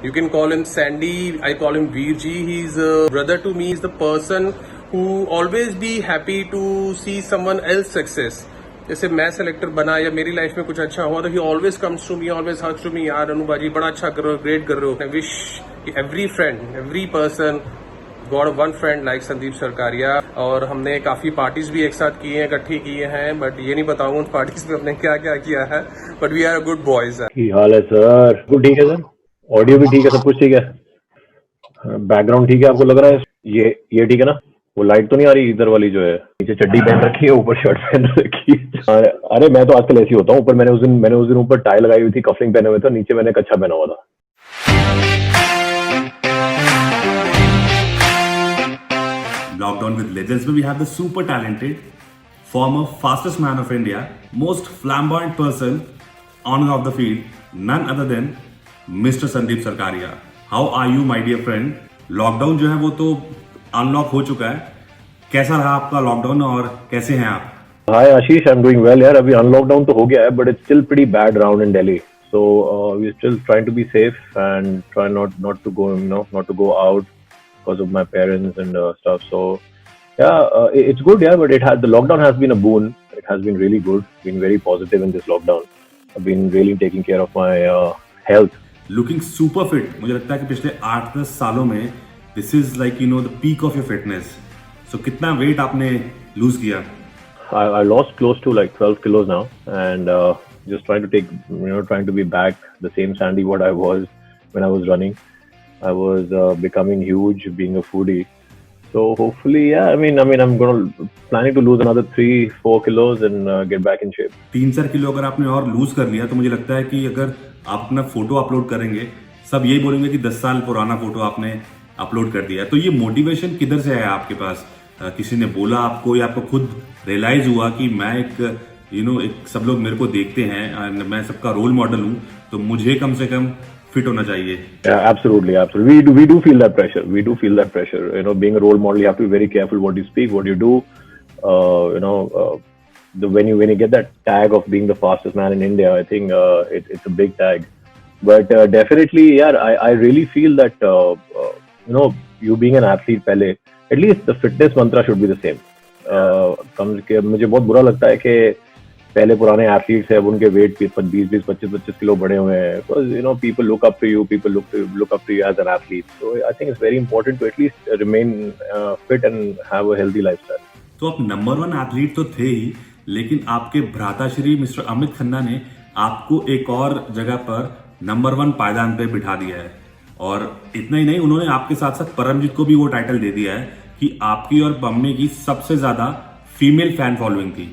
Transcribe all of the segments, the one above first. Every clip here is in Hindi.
You can call him Sandy. I call him Veerji. He's a brother to me. He's the person who always be happy to see someone else success. जैसे मैं सेलेक्टर बना या मेरी लाइफ में कुछ अच्छा हुआ तो ही always comes to me, always hugs to me, यार अनुबाजी बड़ा अच्छा कर रहे हो, ग्रेट कर रहे हो. I wish every friend, every person God one friend like Sandeep Sarkaria. और हमने काफी पार्टीज भी एक साथ की हैं, इकट्ठी किए हैं, बट ये नहीं बताऊंगा उन पार्टीज में हमने क्या क्या किया है, but we are good boys. हाल है सर? गुड, ठीक है सर. ऑडियो भी ठीक है, सब कुछ ठीक है, बैकग्राउंड ठीक है. आपको लग रहा है ये ठीक है ना? वो लाइट तो नहीं आ रही इधर वाली जो है? नीचे चड्डी पहन रखी है, ऊपर शर्ट पहन रखी है. अरे मैं तो आजकल ऐसी होता हूँ. ऊपर मैंने उस दिन ऊपर टाई लगाई हुई थी, कफलिंग पहने हुए थे, नीचे मैंने कच्छा पहना हुआ था. Lockdown with Legends, where we have the super talented, former fastest man of India, most flamboyant person on and off the field, none other than Mr. Sandeep Sarkaria. How are you, my dear friend? Lockdown जो है वो तो अनलॉक हो चुका है. कैसा रहा आपका लॉकडाउन और कैसे हैं आप? हाय आशीष, आई एम डूइंग वेल यार. अभी अनलॉकडाउन तो हो गया है, but it's still pretty bad around in Delhi. So we're still trying to be safe and try not to go, not to go out because of my parents and stuff. So yeah, it's good, yeah. But the lockdown has been a boon. It has been really good. Been very positive in this lockdown. I've been really taking care of my health. Looking super fit. मुझे लगता है कि पिछले 8-10 सालों में this is like the peak of your fitness. So कितना weight आपने lose किया? I lost close to like 12 kilos now, and just trying to be back the same Sandy what I was when I was running. I was becoming huge, being a foodie. So hopefully, yeah. I mean, I'm planning to lose another 3-4 kilos and get back in shape. 3-4 kilo अगर आपने और लूज कर लिया तो मुझे लगता है कि अगर आप अपना फोटो अपलोड करेंगे, सब यही बोलेंगे कि 10 साल पुराना फोटो आपने अपलोड कर दिया. तो ये मोटिवेशन किधर से आया आपके पास? किसी ने बोला आपको या आपको खुद रियलाइज हुआ कि मैं एक सब लोग मेरे को देखते हैं, मैं सबका रोल मॉडल हूँ, तो मुझे कम से कम फिट होना चाहिए? Yeah, absolutely. We do feel that pressure. We do feel that pressure. Being a role model, you have to be very careful what you speak, what you do. When you get that tag of being the fastest man in India, I think it's a big tag. But definitely, yeah, I really feel that you being an athlete, पहले at least the fitness mantra should be the same. मुझे बहुत बुरा लगता है कि पहले पुराने एथलीट्स है, उनके वेट 20-25 किलो बढ़े हुए हैं. Because people look up to you, people look up to you as an athlete. So I think it's very important to at least remain fit and have a healthy lifestyle. तो आप नंबर 1 एथलीट तो थे ही, लेकिन आपके भ्राताश्री मिस्टर अमित खन्ना ने आपको एक और जगह पर नंबर 1 पायदान पे बिठा दिया है. और इतना ही नहीं, उन्होंने आपके साथ साथ परमजीत को भी वो टाइटल दे दिया है कि आपकी और पम्मी की सबसे ज्यादा फीमेल फैन फॉलोइंग थी.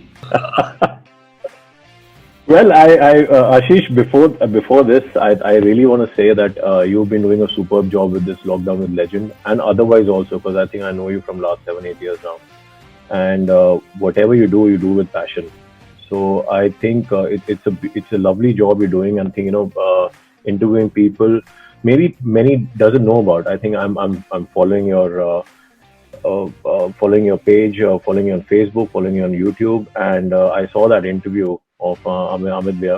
Well, Ashish, before this, I really want to say that you've been doing a superb job with this lockdown with Legend, and otherwise also, because I think I know you from last 7-8 years now, and whatever you do with passion. So I think it's a lovely job you're doing, and I think interviewing people maybe many doesn't know about. I think I'm following your page, following you on Facebook, following you on YouTube, and I saw that interview of Amit Bhaiya,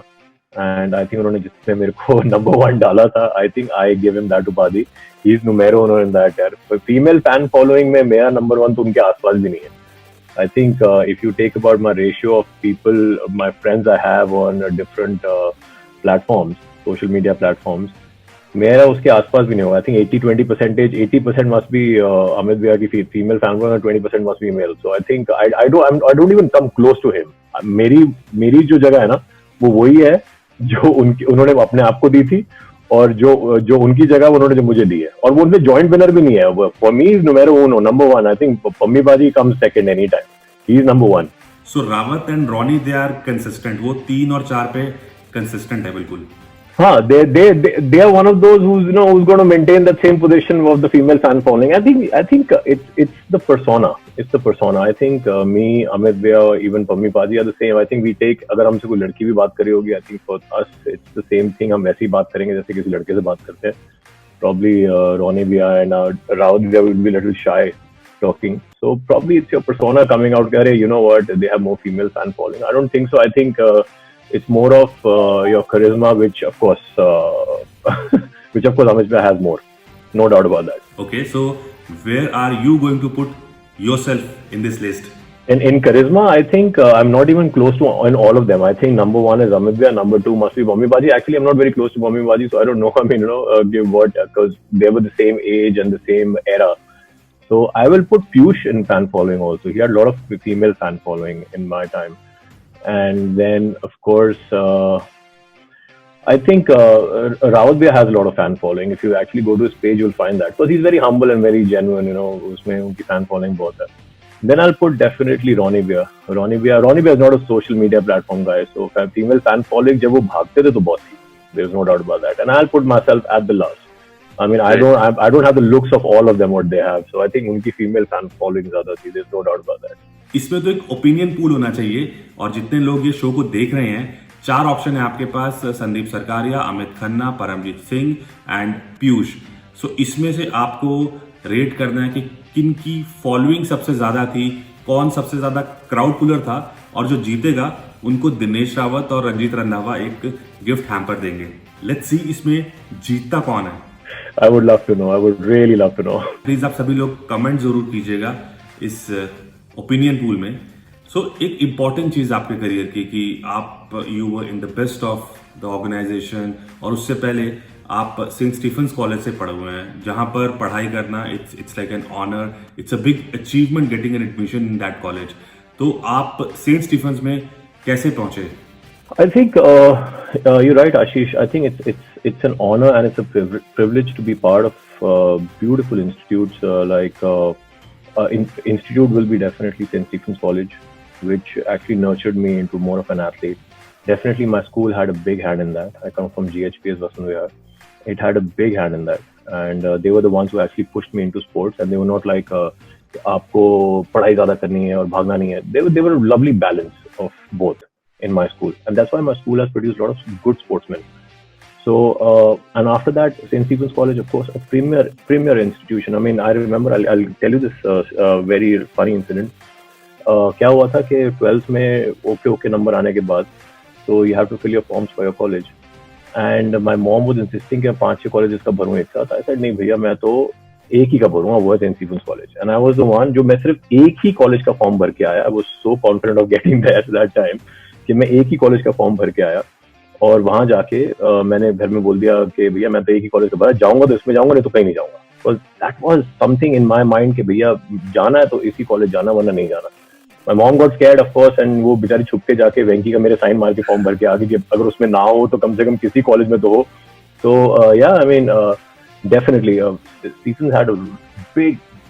and I think उन्होंने जिसमें मेरे को number 1 डाला था, I think I gave him that उपाधि. He's numero uno in that यार. Female fan following में मेरा number 1 तो उनके आसपास भी नहीं है. I think if you take about my ratio of people, my friends I have on different platforms, social media platforms, मेरा उसके आसपास भी नहीं होगा. I think 80% must be Amit Bhaiya की female fan following, 20% must be male. So I think I don't even come close to him. मेरी जो जगह है ना, वो वही है जो उन्होंने अपने आप को दी थी, और जो उनकी जगह उन्होंने जो मुझे दी है. और वो उनमें जॉइंट विनर भी नहीं है. For me is numero uno, number 1. I think Pammi बाजी comes second anytime. He is number 1. So Rawat and Ronnie they are consistent. वो 3 और 4 पे कंसिस्टेंट है बिल्कुल. हाँ, they are one of those who's going to maintain that same position of the female fan following. I think it's the persona. It's the persona. I think me, Amit Bhaiya, even Pammi Paji are the same. I think we take, अगर हमसे कोई लड़की भी बात करी होगी, I think for us it's the same thing. हम वैसे ही बात करेंगे जैसे किसी लड़के से बात करते हैं. Probably Ronnie Bhaiya and Rawat Bhaiya will be a little shy talking. So probably it's your persona coming out. Hey, you know what? They have more female fan following. I don't think so. I think it's more of your charisma, which of course which of course Amit Bhai has more, no doubt about that. Okay, so where are you going to put yourself in this list? In charisma, I think I'm not even close to in all of them. I think number one is Amit Bhai, number two must be Bommi Baji. Actually, I'm not very close to Bommi Baji, so I don't know. I mean, give what, because they were the same age and the same era. So I will put Piyush in fan following also. He had a lot of female fan following in my time. And then, of course, I think Rawat Bhai has a lot of fan following. If you actually go to his page, you'll find that. Because he's very humble and very genuine, उसमें उनकी fan following बहुत है. Then I'll put definitely Ronnie Bhai. Ronnie Bhai is not a social media platform guy. So female fan following, जब वो भागते थे तो बहुत थी. There's no doubt about that. And I'll put myself at the last. I mean, I don't have the looks of all of them what they have. So I think उनकी female fan following ज़्यादा थी. There's no doubt about that. इसमें तो एक ओपिनियन पूल होना चाहिए और जितने लोग ये शो को देख रहे हैं 4 ऑप्शन है आपके पास, संदीप सरकारिया, अमित खन्ना, परमजीत सिंह एंड पीयूष. सो इसमें से आपको रेट करना है कि किन की फॉलोइंग सबसे ज्यादा थी, कौन सबसे ज्यादा क्राउड पुलर था, और जो जीतेगा उनको दिनेश रावत और रंजीत रंधावा एक गिफ्ट हैम्पर देंगे. लेट्स सी इसमें जीतता कौन है. I would love to know. I would really love to know. Please आप सभी लोग कमेंट जरूर कीजिएगा इस ओपिनियन पूल में. सो एक इम्पॉर्टेंट चीज आपके करियर की कि आप you were in the best of the organisation, और उससे पहले आप सेंट स्टीफेंस कॉलेज से पढ़े हुए हैं जहां पर पढ़ाई करना it's like an honour, it's a big achievement getting an admission in that college. तो आप सेंट स्टीफेंस में कैसे पहुंचे? I think you're right, Ashish. I think it's an honor and it's a privilege to be part of beautiful institutes. Institute will be definitely St. Stephen's College, which actually nurtured me into more of an athlete. Definitely, my school had a big hand in that. I come from GHPS Vasant Vihar. It had a big hand in that, and they were the ones who actually pushed me into sports. And they were not like आपको पढ़ाई ज़्यादा करनी है और भागना नहीं है. They were a lovely balance of both in my school, and that's why my school has produced a lot of good sportsmen. So, and after that, St. Stephen's College, of course, a premier institution. I mean, I remember, I'll tell you this very funny incident. क्या हुआ था कि 12th में okay number आने के बाद, so you have to fill your forms for your college. And my mom was insisting कि 5-6 colleges का भरूँ एक साथ. I said नहीं भैया, मैं तो एक ही का भरूँगा, वो है St. Stephen's College. And I was the one जो मैं सिर्फ एक ही कॉलेज का फॉर्म भर के आया. I was so confident of getting there at that time कि मैं एक ही कॉलेज का फॉर्म भर के आया, और वहां जाके मैंने घर में बोल दिया कि भैया मैं तो एक ही कॉलेज का भरा, जाऊंगा तो इसमें जाऊंगा, नहीं तो कहीं नहीं जाऊंगा. Because that was something in my mind कि भैया जाना है तो इसी कॉलेज जाना, वरना नहीं जाना. My mom got scared of course, and वो बेचारी छुप के जाके वेंकी का मेरे साइन मार के फॉर्म भर के आ गई कि अगर उसमें ना हो तो कम से कम किसी कॉलेज में तो हो. So yeah, I mean definitely Stephen's had a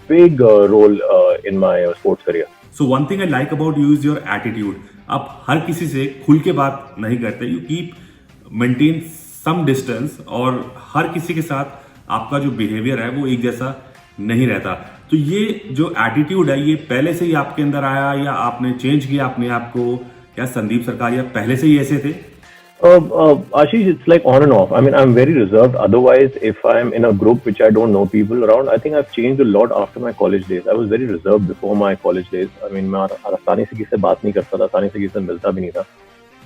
big role in my sports career. So one thing I like about you is your attitude. आप हर किसी से खुल के बात नहीं करते, you keep maintain some distance, और हर किसी के साथ आपका जो बिहेवियर है वो एक जैसा नहीं रहता. तो ये जो एटीट्यूड है ये पहले से ही आपके अंदर आया या आपने चेंज किया अपने आप को? क्या संदीप सरकारिया पहले से ही ऐसे थे? Ashish, it's like on and off. I mean, I'm very reserved. Otherwise, if I'm in a group which I don't know people around, I think I've changed a lot after my college days. I was very reserved before my college days. I mean, मैं आसानी से किसी से बात नहीं करता था, आसानी से किसी से मिलता भी नहीं था,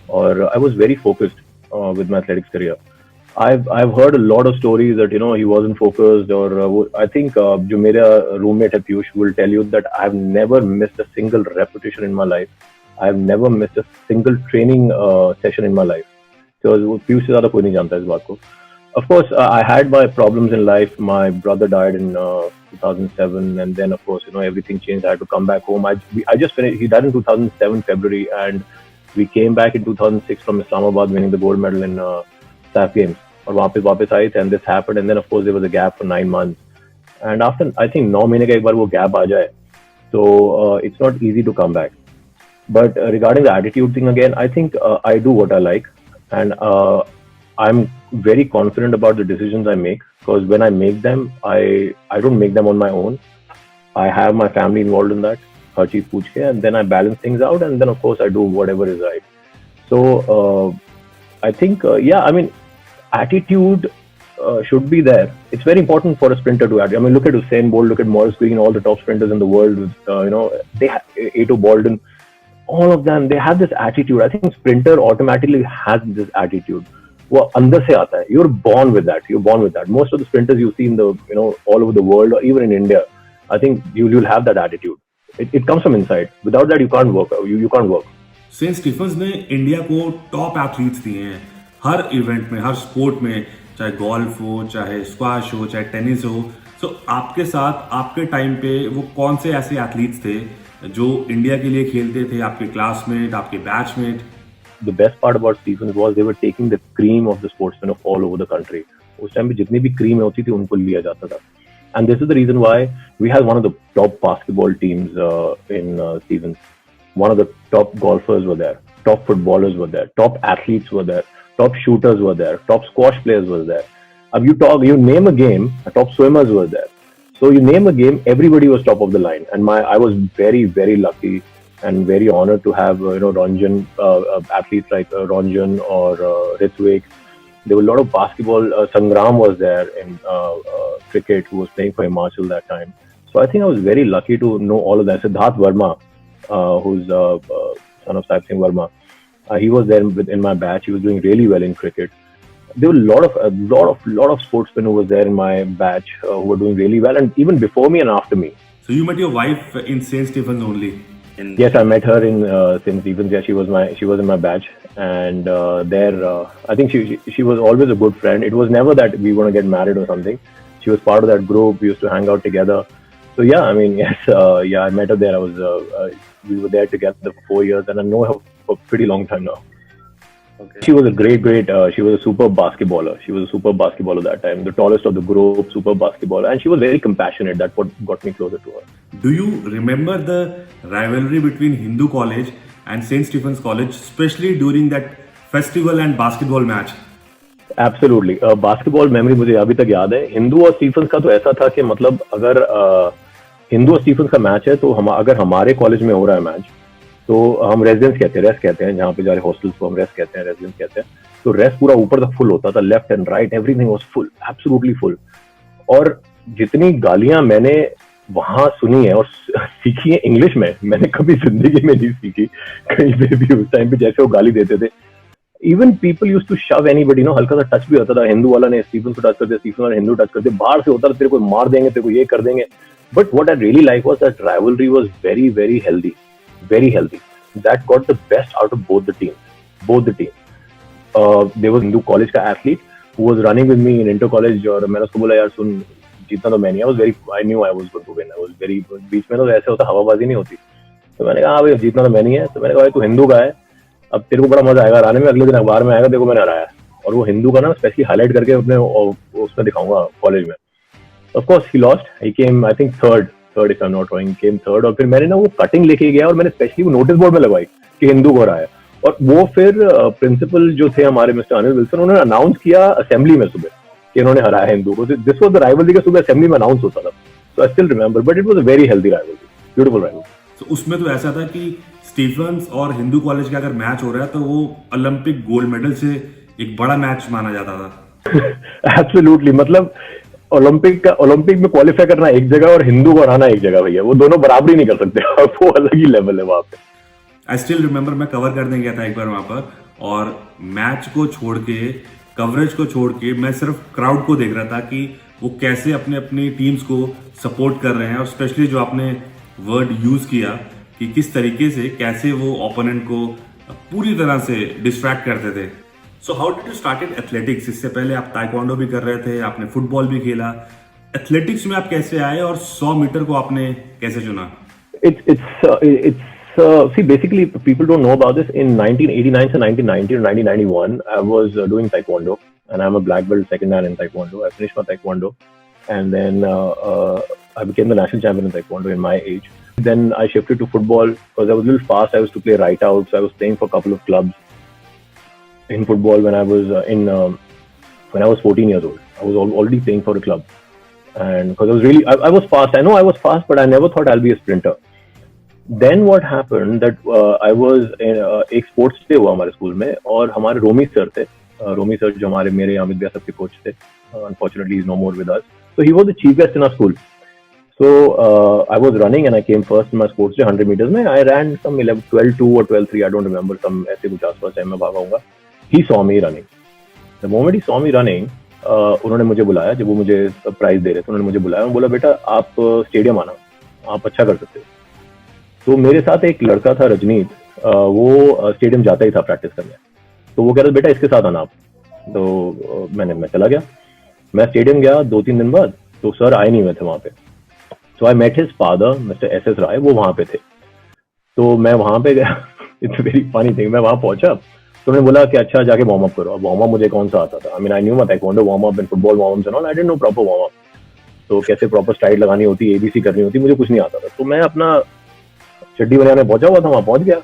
और I was very focused with my athletics career. I've heard a lot of stories that he wasn't focused, or I think जो मेरा roommate है Piyush will tell you that I've never missed a single repetition in my life. I've never missed a single training session in my life. So Piyush से ज़्यादा कोई नहीं जानता इस बात को. Of course, I had my problems in life. My brother died in 2007, and then of course everything changed. I had to come back home. I just finished. He died in 2007 February, and we came back in 2006 from Islamabad, winning the gold medal in SAF Games. और वापस आए थे, and this happened, and then of course there was a gap for 9 months. And after I think 9 महीने का एक बार वो gap आ जाए, so it's not easy to come back. But regarding the attitude thing again, I think I do what I like, and I'm very confident about the decisions I make, because when I make them, I don't make them on my own. I have my family involved in that, हर चीज पूछ के, and then I balance things out, and then of course I do whatever is right. So I think I mean attitude should be there. It's very important for a sprinter to add. I mean, look at Usain Bolt, look at Maurice Green, all the top sprinters in the world. They have Ato Baldwin. All of them, they have this attitude. I think sprinter automatically has this attitude. वो अंदर से आता है. You're born with that. You're born with that. Most of the sprinters you see in the all over the world or even in India, I think you'll have that attitude. It comes from inside. Without that, you can't work. You can't work. Saint Stephen's ने इंडिया को टॉप एथलीट्स दिए हैं हर इवेंट में, हर स्पोर्ट में, चाहे गोल्फ हो, चाहे स्क्वाश हो, चाहे टेनिस हो. सो आपके साथ आपके टाइम पे वो कौन से ऐसे एथलीट्स थे जो इंडिया के लिए खेलते थे, आपके क्लासमेट, आपके batchmate? The best part about Stephens was they were taking the cream of the sportsmen of all over the country. उस टाइम पे जितनी भी cream होती थी उनको लिया जाता था. And this is the reason why we had one of the top basketball teams in Stephens. One of the top golfers were there, top footballers were there, top athletes were there, top shooters were there, top squash players were there. You name a game, top swimmers were there. So you name a game, everybody was top of the line. And I was very, very lucky and very honored to have Ranjan, athletes like Ranjan or Ritvik. There were a lot of basketball. Sangram was there in cricket, who was playing for Himachal that time. So I think I was very lucky to know all of that. Siddharth Verma, who's son of Saib Singh Verma, he was there in my batch. He was doing really well in cricket. There were a lot of sportsmen who was there in my batch who were doing really well, and even before me and after me. So you met your wife in St. Stephen's only? Yes, I met her in St. Stephen's. Yeah, she was in my batch, and I think she was always a good friend. It was never that we were going to get married or something. She was part of that group. We used to hang out together. So yeah, I mean, yes, I met her there. We were there together for 4 years, and I know her for a pretty long time now. Okay. She was a great. She was a superb basketballer. She was a superb basketballer that time. The tallest of the group, superb basketballer, and she was very compassionate. That's what got me closer to her. Do you remember the rivalry between Hindu College and St. Stephen's College, especially during that festival and basketball match? Absolutely. Basketball memory मुझे अभी तक याद है. हिंदू और स्टीफंस का तो ऐसा था कि मतलब अगर हिंदू और स्टीफंस का मैच है तो अगर हमारे कॉलेज में हो रहा है मैच तो हम रेजिडेंस रेस्ट कहते हैं, जहाँ पे जा रहे हॉस्टल्स को हम रेस्ट कहते हैं, रेजिडेंस कहते हैं. तो रेस्ट पूरा ऊपर तक फुल होता था, left and right everything was full, absolutely full. और जितनी गालियां मैंने वहां सुनी है और सीखी है इंग्लिश में, मैंने कभी जिंदगी में नहीं सीखी कहीं पे भी. उस टाइम पे जैसे वो गाली देते थे, even people use to shove anybody, हल्का सा टच भी होता था. हिंदू वाला ने स्टीफन को टच कर दिया, स्टीफन वाला हिंदू टच कर दिया, बाहर से होता था तेरे को मार देंगे, तेरे को ये कर देंगे. But what I really like was that rivalry was very very healthy, very healthy. That got the best out of both the teams. There was Hindu college का athlete who was running with me in inter college, और मैंने उसको बोला यार सुन, जीतना तो मैं नहीं. I knew I was going to win. I was very, बीच में तो ऐसे होता, हवाबाजी नहीं होती. तो मैंने कहा हाँ भाई जीतना तो मैं नहीं है. तो मैंने कहा भाई तू हिंदू का है, अब तेरे को बड़ा मजा आएगा हराने में. अगले दिन अखबार में आएगा देखो मैंने हराया, और वो हिंदू का ना स्पेशली हाईलाइट करके अपने उसमें दिखाऊंगा कॉलेज में. Of course he lost. He came I think third if I'm not wrong, came third. और फिर मैंने ना वो कटिंग लेके गया और मैंने स्पेशली वो नोटिस बोर्ड में लगवाई कि हिंदू को रहा है. और वो फिर प्रिंसिपल जो थे हमारे मिस्टर अनिल विल्सन, उन्होंने अनाउंस किया असेंबली में सुबह कि इन्होंने हराया हिंदू को. दिस वाज द राइवलरी का सुबह असेंबली में अनाउंस होता था. So I still remember, but it was a very healthy rivalry, beautiful rivalry. तो उसमें तो ऐसा था कि स्टीफंस और हिंदू कॉलेज का अगर मैच हो रहा है तो वो ओलंपिक गोल्ड मेडल से एक बड़ा मैच माना जाता था. एब्सोल्युटली. मतलब ओलंपिक में क्वालिफाई करना एक जगह और हिंदू को हराना एक जगह, भैया वो दोनों बराबरी नहीं कर सकते. वो अलग ही लेवल है वहां पे. आई स्टिल रिमेंबर, मैं कवर करने गया था एक बार वहां पर, और मैच को छोड़ के, कवरेज को छोड़ के, मैं सिर्फ क्राउड को देख रहा था कि वो कैसे अपने अपनी टीम्स को सपोर्ट कर रहे हैं. और स्पेशली जो आपने वर्ड यूज किया कि किस तरीके से कैसे वो ओपोनेंट को पूरी तरह से डिस्ट्रैक्ट करते थे. So how did you started athletics? इससे पहले आप ताइक्वांडो भी कर रहे थे, आपने फुटबॉल भी खेला. एथलेटिक्स में आप कैसे आए और 100 मीटर को आपने कैसे चुना? See, basically, people don't know about this. In 1989 to 1990 or 1991, I was doing taekwondo, and I'm a black belt second dan in taekwondo. I finished my taekwondo, and then I became the national champion in taekwondo in my age. Then I shifted to football because I was a little fast. I used to play right out, so I was playing for a couple of clubs in football when I was when I was 14 years old. I was already playing for a club, and because I was really, I was fast. I know I was fast, but I never thought I'll be a sprinter. Then what happened that I was एक स्पोर्ट्स डे हुआ हमारे स्कूल में, और हमारे रोमी सर थे, रोमी सर जो हमारे मेरे अमित भैया सबके कोच थे. Unfortunately, he's no more with us. So he was the chief guest in our school. So I was running and I came first in my sports day 100 meters में. I ran some 12:2 or 12:3. I don't remember, some ऐसे कुछ आसपास है, मैं भागा हूँगा. He saw me running. The moment he saw me running, उन्होंने मुझे बुलाया, जब वो मुझे प्राइज दे रहे थे उन्होंने मुझे बुलाया, उन्होंने बोला बेटा आप स्टेडियम आना, आप अच्छा कर सकते हो। तो मेरे साथ एक लड़का था रजनीत, वो स्टेडियम जाता ही था प्रैक्टिस करने, तो वो कह रहा बेटा इसके साथ आना आप। तो मैं चला गया, मैं स्टेडियम गया 2-3 दिन बाद, तो सर आए नहीं हुए थे वहां पे। So I met his father mister S Rai, वो वहां पे थे। तो मैं वहां पे गया इट्स वेरी फनी थिंग, मैं वहां पहुंचा तो उन्होंने बोला कि अच्छा जाके वार्म अप करो। अब वार्म अप मुझे कौन सा आता था, I mean I knew my taekwondo warm up and football warm up and all, I didn't know proper warm up. तो कैसे प्रॉपर स्ट्राइड लगानी होती, एबीसी करनी होती, मुझे कुछ नहीं आता था। तो मैं अपना चड्डी बनाने पहुंचा हुआ था, वहां पहुंच गया।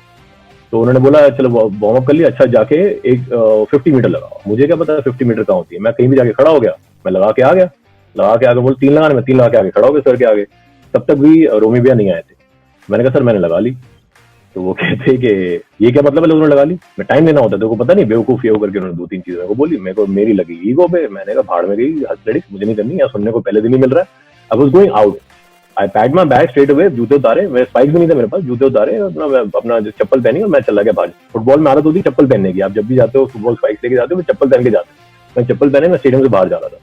तो उन्होंने बोला चलो वार्म अप कर लिया, अच्छा जाके एक 50 मीटर लगाओ। मुझे क्या पता 50 मीटर कहाँ होती है, मैं कहीं भी जाके खड़ा हो गया, मैं लगा के आ गया। लगा के आगे बोल 3 लगाने, मैं 3 लगा के आगे खड़ा हो गया सर के आगे। तब तक भी रोमी भैया नहीं आए थे। मैंने कहा सर मैंने लगा ली। तो वो कहते कि ये क्या मतलब है उन्होंने लगा ली, मैं टाइम लेना होता है, तो को पता नहीं बेवकूफी हो करके उन्होंने 2-3 चीजें मेरे को बोली, मेरे को मेरी लगी ईगो पे। मैंने कहा भाड़ में गई एथलेटिक्स, मुझे नहीं करनी, या सुनने को पहले दिन ही मिल रहा है। I was going out, I packed my bag straight away, जूते उतारे, मेरे स्पाइक्स भी नहीं थे मेरे पास, जूते उतारे, अपना चप्पल पहनी और मैं चला गया बाहर। फुटबॉल में आदत होती है चप्पल पहनने की, आप जब भी जाते हो फुटबॉल स्पाइक्स लेके जाते हो, चप्पल पहन के जाते हो। मैं चप्पल पहने, मैं स्टेडियम से बाहर जा रहा था,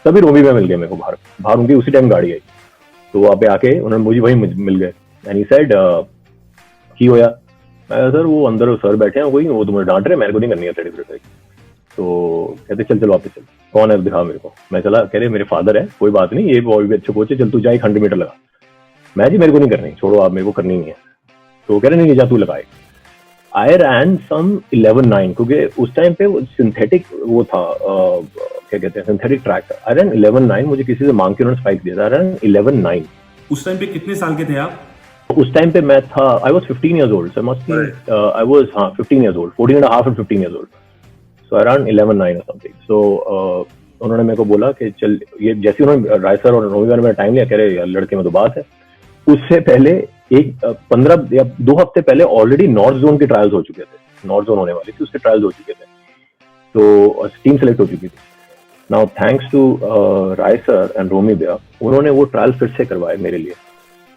तभी रोमी में मिल गए मेरे को बाहर उनकी उसी टाइम गाड़ी आई। तो वहाँ पे आके उन्होंने मुझे वही मिल गए, एंड ही सेड की होया। मैं सर वो अंदर सर बैठे हैं कोई, वो तुम्हें डांट रहे, मेरे को नहीं करनी है सर्टिफिकेट। तो कहते चल वापस चल, कौन है दिखा मेरे को। मैं चला, कह रहे मेरे फादर है, कोई बात नहीं, ये और भी अच्छे कोच है, चल तू जा 100 मीटर लगा। मैं जी मेरे को नहीं करनी, छोड़ो आप, मेरे को करनी नहीं है। तो कह रहे नहीं जा तू लगाए। आई रैन सम 11-9, क्योंकि उस टाइम पे वो सिंथेटिक वो था, क्या कहते हैं सिंथेटिक ट्रैक था। आई रैन 11-9, मुझे किसी से मांग के उन्होंने स्पाइक दिया था। आई रैन 11-9। उस टाइम पे कितने साल के थे आप? उस टाइम पे मैं था, I was 15 years old, so must be I was 15 years old, 14 and a half and 15 years old, so around 11-9 or something. So उन्होंने मेरे को बोला कि चल, ये जैसे उन्होंने राय सर और रोमी में टाइम लिया, कह रहे यार लड़के में तो बात है। उससे पहले एक 15 या 2 हफ्ते पहले ऑलरेडी नॉर्थ जोन के ट्रायल्स हो चुके थे, नॉर्थ जोन होने वाली थी, उसके ट्रायल्स हो चुके थे, तो टीम सेलेक्ट हो चुकी थी। Now thanks to Rai sir and Romi भैया, उन्होंने वो ट्रायल फिर से करवाए मेरे लिए,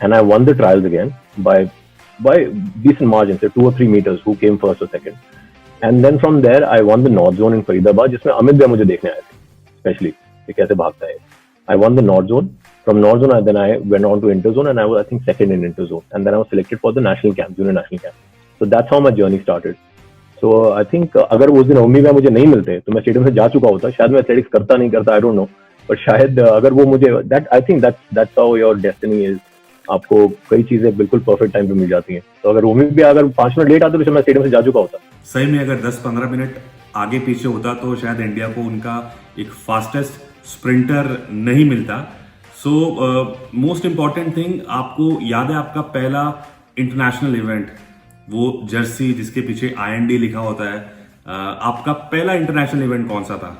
and I won the trials again by decent margins, say 2 or 3 meters, who came first or second. And then from there I won the North Zone in Faridabad, जिसमें अमित भैया मुझे देखने आए थे, especially कि कैसे भागता है। I won the North Zone. From North Zone, then I went on to Inter Zone, and I was, I think, second in Inter Zone. And then I was selected for the national camp, junior national camp. So that's how my journey started. So I think अगर उस दिन रोमी भैया मुझे नहीं मिलते तो मैं स्टेडियम से जा चुका होता, शायद मैं एथलेटिक्स करता नहीं करता, I don't know. But शायद अगर वो मुझे, that I think that's how your destiny is. आपको कई चीजें बिल्कुल परफेक्ट टाइम पे मिल जाती हैं। तो अगर रोमी भी अगर 5 मिनट लेट आते तो मैं स्टेडियम से जा चुका होता। सही में अगर 10-15 मिनट आगे पीछे होता तो शायद इंडिया को उनका एक फास्टेस्ट स्प्रिंटर नहीं मिलता। सो मोस्ट इम्पॉर्टेंट थिंग, आपको याद है आपका पहला इंटरनेशनल इवेंट, वो जर्सी जिसके पीछे IND लिखा होता है, आपका पहला इंटरनेशनल इवेंट कौन सा था?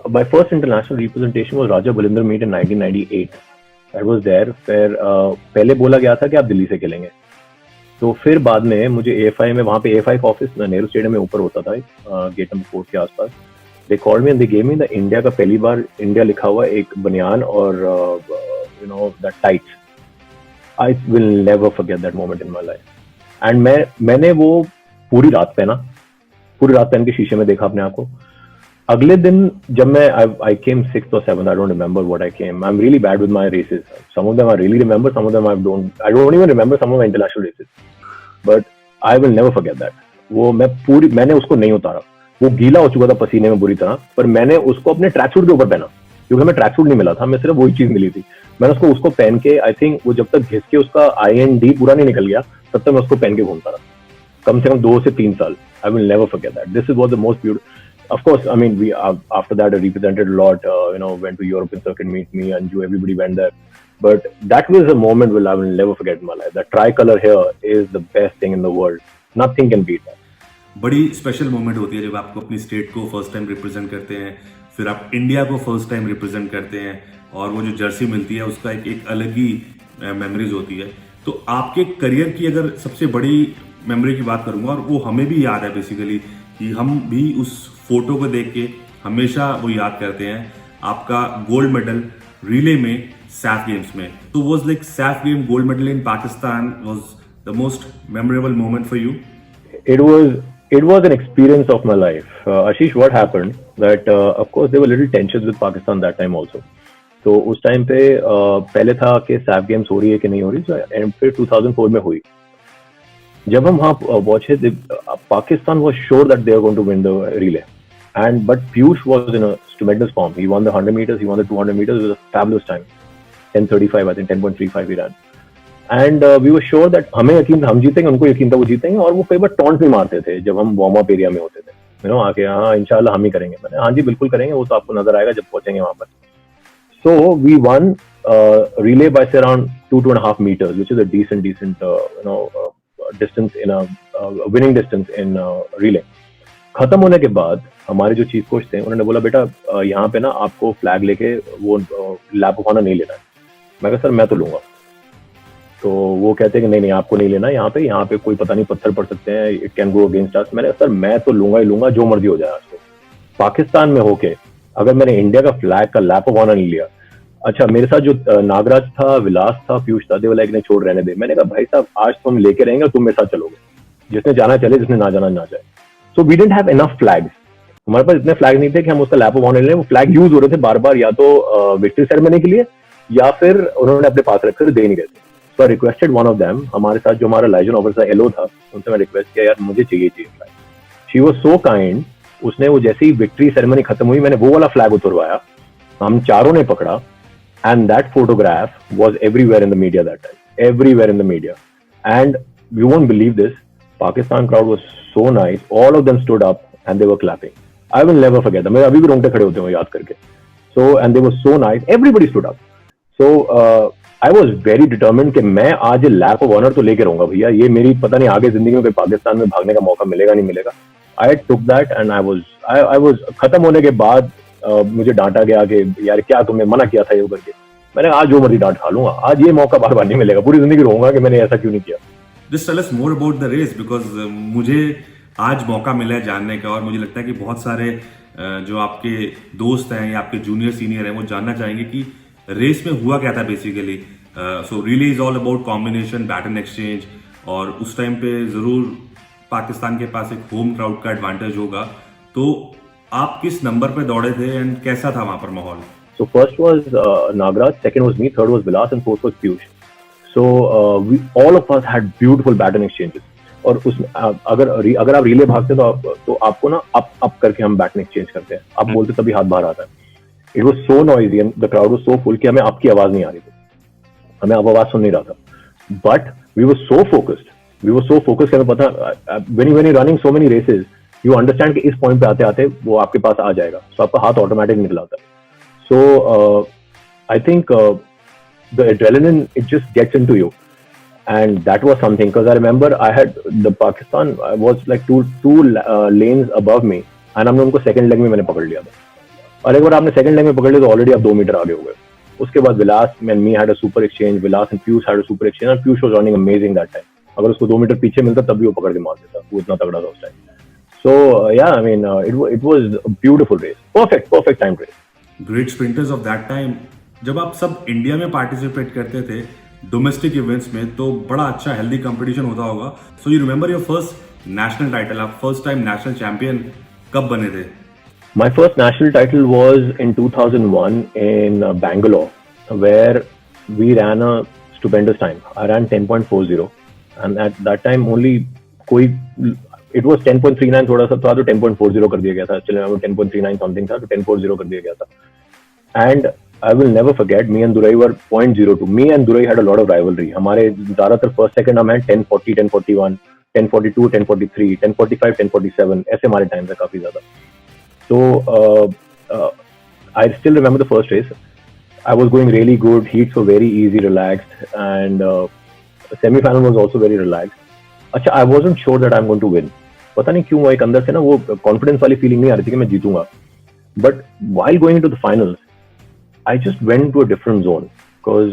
My first international representation was Raja Balinder meet in 1998. I was there. फिर पहले बोला गया था कि आप दिल्ली से खेलेंगे, तो फिर बाद में मुझे AFI में, वहाँ पे AFI का ऑफिस नेहरू स्टेडियम में ऊपर होता था, गेट नंबर 4 के आसपास। They called me and they gave me the India का पहली बार इंडिया लिखा हुआ एक बनियान और that tights. I will never forget that moment in my life. And मैंने वो पूरी रात पहन के शीशे में देखा अपने आप को। अगले दिन जब मैं I came 6th or 7th, I don't remember what I came. I'm really bad with my races. Some of them I really remember, some of them I don't even remember some of my international races. But I will never forget that. वो मैंने उसको नहीं उतारा, वो गीला हो चुका था पसीने में बुरी तरह, पर मैंने उसको अपने ट्रैक सूट के ऊपर पहना, क्योंकि हमें ट्रैक सूट नहीं मिला था, हमें सिर्फ वही चीज मिली थी। मैंने उसको पहन के, आई थिंक वो जब तक घिस के उसका IND पूरा नहीं निकल गया तब तक मैं उसको पहन के घूमता रहा, कम से कम 2 से 3 साल। I will never forget that. This was the most beautiful. Of course, I mean, we after that I represented a lot. Went to European circuit, meet me, Anju, everybody went there. But that was a moment I will never forget in my life. That tricolor here is the best thing in the world. Nothing can beat that. बड़ी स्पेशल मोमेंट होती है जब आपको अपनी स्टेट को फर्स्ट टाइम रिप्रेजेंट करते हैं, फिर आप इंडिया को फर्स्ट टाइम रिप्रेजेंट करते हैं, और वो जो जर्सी मिलती है उसका एक अलग ही मेमोरीज होती है। तो आपके करियर की अगर सबसे बड़ी मेमोरी की बात करूंगा, और वो हमें भी याद है बेसिकली, कि हम भी उस फोटो को देख के हमेशा वो याद करते हैं, आपका गोल्ड मेडल रिले में सैफ गेम्स में। तो was like Saif game gold medal in Pakistan was the most memorable moment for you? It was It was an experience of my life. Ashish, what happened that of course there were little tensions with Pakistan that time also. तो उस टाइम पे पहले था कि सैफ गेम्स हो रही है कि नहीं हो रही, एंड फिर 2004 में हुई. जब हम वहाँ पहुंचे, Pakistan was sure that they are going to win the relay, and but Piyush was in a tremendous form. He won the 100 meters, he won the 200 meters with a fabulous time, 10:35 I think, 10.35 he ran. And we were sure that हमें यकीन था हम जीतेंगे, उनको यकीन था वो जीतेंगे. और वो कई बार टॉन्ट भी मारते थे जब हम वार्म अप एरिया में होते थे, यू नो, आके हाँ इंशाल्लाह हम ही करेंगे. मैंने हाँ जी बिल्कुल करेंगे, वो तो आपको नजर आएगा जब पहुंचेंगे वहां पर. So we won relay by say around 2.5 meters, which is a decent distance in a winning distance in relay. खत्म होने के बाद हमारे जो चीफ कोच थे उन्होंने बोला बेटा यहाँ पे ना आपको फ्लैग लेके वो लैप ऑफ ऑनर नहीं लेना है. मैं कहा सर मैं तो लूंगा. तो वो कहते हैं कि नहीं आपको नहीं लेना, यहाँ पे कोई पता नहीं पत्थर पड़ सकते हैं, it can go against us. मैंने कहा सर मैं तो लूंगा ही लूंगा, जो मर्जी हो जाए. आज पाकिस्तान में होके अगर मैंने इंडिया का फ्लैग का लैप ऑफ ऑनर नहीं लिया. अच्छा मेरे साथ जो नागराज था, विलास था, पीयूष था, देव लाइक ने छोड़ रहने दे. मैंने कहा भाई साहब आज तुम लेके रहेंगे, तुम मेरे साथ चलोगे, जिसने जाना चले, जिसने ना जाना ना जाए. So we didn't have enough flags. हमारे पास इतने फ्लैग नहीं थे कि हम उसका लैप ऑफ ऑनर लें. वो फ्लैग यूज हो रहे थे बार बार, या तो विक्ट्री सेरेमनी के लिए या फिर उन्होंने अपने पास रखे, दे नहीं रहे थे. So I requested one of them, हमारे साथ जो हमारा लाइजन ऑफिसर एलो था, उनसे मैं रिक्वेस्ट किया यार मुझे चाहिए flag. She was so kind. उसने वो जैसे ही विक्ट्री सेरेमनी खत्म हुई, मैंने वो वाला फ्लैग उतरवाया, हम चारों ने पकड़ा. And that photograph was everywhere in the media that time. Everywhere in the media. And you won't believe this. Pakistan crowd was so nice. All of them stood up and they were clapping. I will never forget them. मेरे अभी भी रोंगटे खड़े होते हैं याद करके. So and they were so nice. Everybody stood up. So I was very determined कि मैं आज lap of honor तो लेके रहूंगा भैया. ये मेरी पता नहीं आगे जिंदगी में कोई पाकिस्तान में भागने का मौका मिलेगा नहीं मिलेगा. I took that and I was खत्म होने के बाद मुझे डांटा गया कि यार क्या तुमने मना किया था ये करके. मैंने आज जो मर्जी डांट खा लूंगा, आज ये मौका बार बार नहीं मिलेगा, पूरी जिंदगी रोऊंगा कि मैंने ऐसा क्यों नहीं किया. Just tell us more about the race because मुझे आज मौका मिला है जानने का, और मुझे लगता है कि बहुत सारे जो आपके दोस्त हैं या आपके जूनियर सीनियर हैं वो जानना चाहेंगे कि रेस में हुआ क्या था basically. So relay is all about combination, baton exchange, और उस टाइम पे जरूर पाकिस्तान के पास एक होम क्राउड का एडवांटेज होगा. तो आप किस नंबर पे दौड़े थे एंड कैसा था वहां पर माहौल? So first was Nagraj, second was me, third was Vilas, and fourth was Piyush. So we all of us had beautiful baton exchanges. और उसमें अगर आप रिले भागते तो आपको ना अप करके हम बैटन एक्सचेंज करते हैं. आप बोलते तभी हाथ बाहर आता है. It was so noisy and the crowd was so full कि हमें आपकी आवाज नहीं आ रही थी, हमें आप आवाज सुन नहीं रहा था. But we were so focused कि हमें पता when you running so many races you understand कि इस पॉइंट पे आते आते वो आपके पास आ जाएगा. सो आपका हाथ ऑटोमेटिक निकल आता है. So I think the adrenaline, it just gets into you, and that was something because I remember I had the Pakistan was like two lanes above me, and हमने उनको second leg में मैंने पकड़ लिया था. और एक बार आपने second leg में पकड़ लिया तो already आप 2 मीटर आगे हो गए. उसके बाद Vilas and me had a super exchange. Vilas and Piyush had a super exchange, and Piyush was running amazing that time. अगर उसको 2 मीटर पीछे मिलता तब भी वो पकड़ के मार देता, वो इतना तगड़ा था उस time. So yeah, I mean it was a beautiful race, perfect time race. Great sprinters of that time. जब आप सब इंडिया में पार्टिसिपेट करते थे डोमेस्टिक इवेंट्स में तो बड़ा अच्छा हेल्दी कंपटीशन होता होगा. So you remember your first national title, आप फर्स्ट टाइम नेशनल चैंपियन कब बने थे? My first national title was in 2001 in Bangalore, where we ran a stupendous time. I ran 10.40, and at that time only it was 10.39 थोड़ा सा था तो 10.40 कर दिया गया था. चलिए 10.39 समथिंग था तो 10.40 कर दिया गया था. And I will never forget, me and Durai were 0.02. Me and Durai had a lot of rivalry. हमारे ज्यादातर फर्स्ट सेकंड हम हैं 1040, 1041, 1042, 1043, 1045, 1047 ऐसे हमारे टाइम थे काफी ज्यादा. So I still remember the first race. I was going really good. Heats were very easy, relaxed, and semi-final was also very relaxed. अच्छा, I wasn't sure that I'm going to win. पता नहीं क्यों एक अंदर से ना वो कॉन्फिडेंस वाली फीलिंग नहीं आ रही थी कि मैं जीतूंगा. But while going into the finals, I just went to a different zone because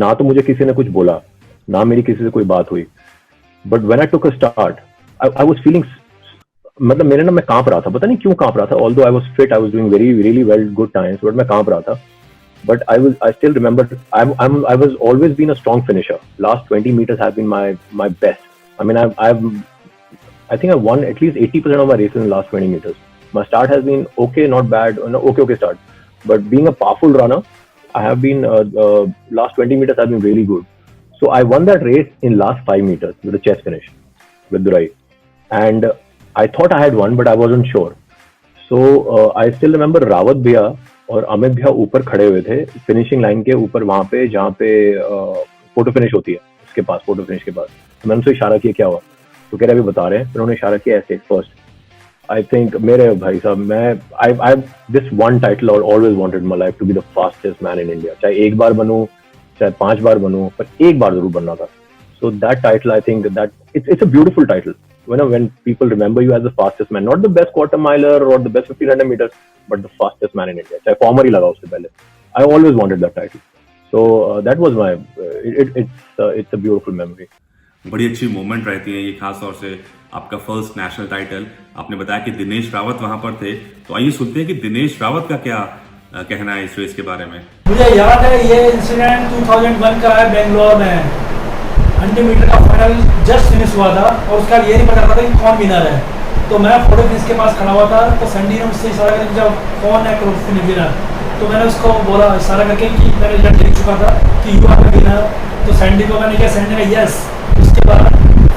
ना तो मुझे किसी ने कुछ बोला, ना मेरी किसी से कोई बात हुई. But when I took a start, I was feeling, मतलब मेरे ना मैं कांप रहा था, पता नहीं क्यों कांप रहा था. Although I was fit, I was doing really well, good times, but मैं कांप रहा था. But I still remember, I was always been a strong finisher. Last 20 meters have been my best. I mean, I think I won at least 80% of my races in the last 20 meters. My start has been okay, not bad, no, okay start. But being a powerful runner, I have been, last 20 meters have been really good. So I won that race in last 5 meters with a chest finish with Durai. And I thought I had won, but I wasn't sure. So I still remember Rawat भैया और अमित भैया ऊपर खड़े हुए थे फिनिशिंग लाइन के ऊपर वहां पे जहाँ पे फोटो फिनिश होती है उसके पास फोटो फिनिश के पास तो मैंने उनसे इशारा किया क्या हुआ तो कह रहे अभी बता रहे हैं फिर उन्होंने इशारा किया ऐसे फर्स्ट आई थिंक मेरे भाई साहब मैं आई दिस वन टाइटल और always wanted my life to be the fastest man in India चाहे एक बार बनूं चाहे 5 बार बनूं पर एक बार जरूर बनना था so that title I think that it's a beautiful title when people remember you as the fastest man, not the best quarter miler or the best 1500 meters, but the fastest man in India. चाहे former ही लगा उससे पहले. I always wanted that title. So that was my. It's a beautiful memory. बड़ी अच्छी मोमेंट रहती है ये, खास तौर से आपका फर्स्ट नेशनल टाइटल. आपने बताया कि दिनेश रावत वहां पर थे, तो आइए सुनते हैं कि दिनेश रावत का क्या कहना है इस रेस के बारे में. मुझे याद है ये इंसिडेंट 2001 का है बेंगलोर में. 100 मीटर का फाइनल जस्ट फिनिश हुआ था और उसका ये नहीं पता था कि कौन विनर है. तो मैं फोटो फिनिश के पास खड़ा हुआ था तो सैंडी ने मुझसे इशारा करके जब कौन है फिनिश विनर तो मैंने उसको बोला इशारा करके कि मैंने रिजल्ट लिख चुका था कि यू आर द विनर. तो सैंडी को मैंने किया, सैंडी ने यस. उसके बाद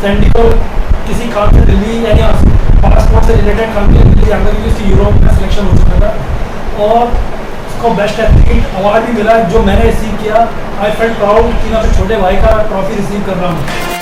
सैंडी को किसी काम से दिल्ली यानी पासपोर्ट से रिलेटेड काम के लिए दिल्ली जाकर क्योंकि उसकी यूरोप में सिलेक्शन हो चुका था और उसको बेस्ट एथलीट अवार्ड भी मिला जो मैंने रिसीव किया. आई फेल्ट प्राउड कि मैं अपने छोटे भाई का ट्रॉफी रिसीव कर रहा हूँ.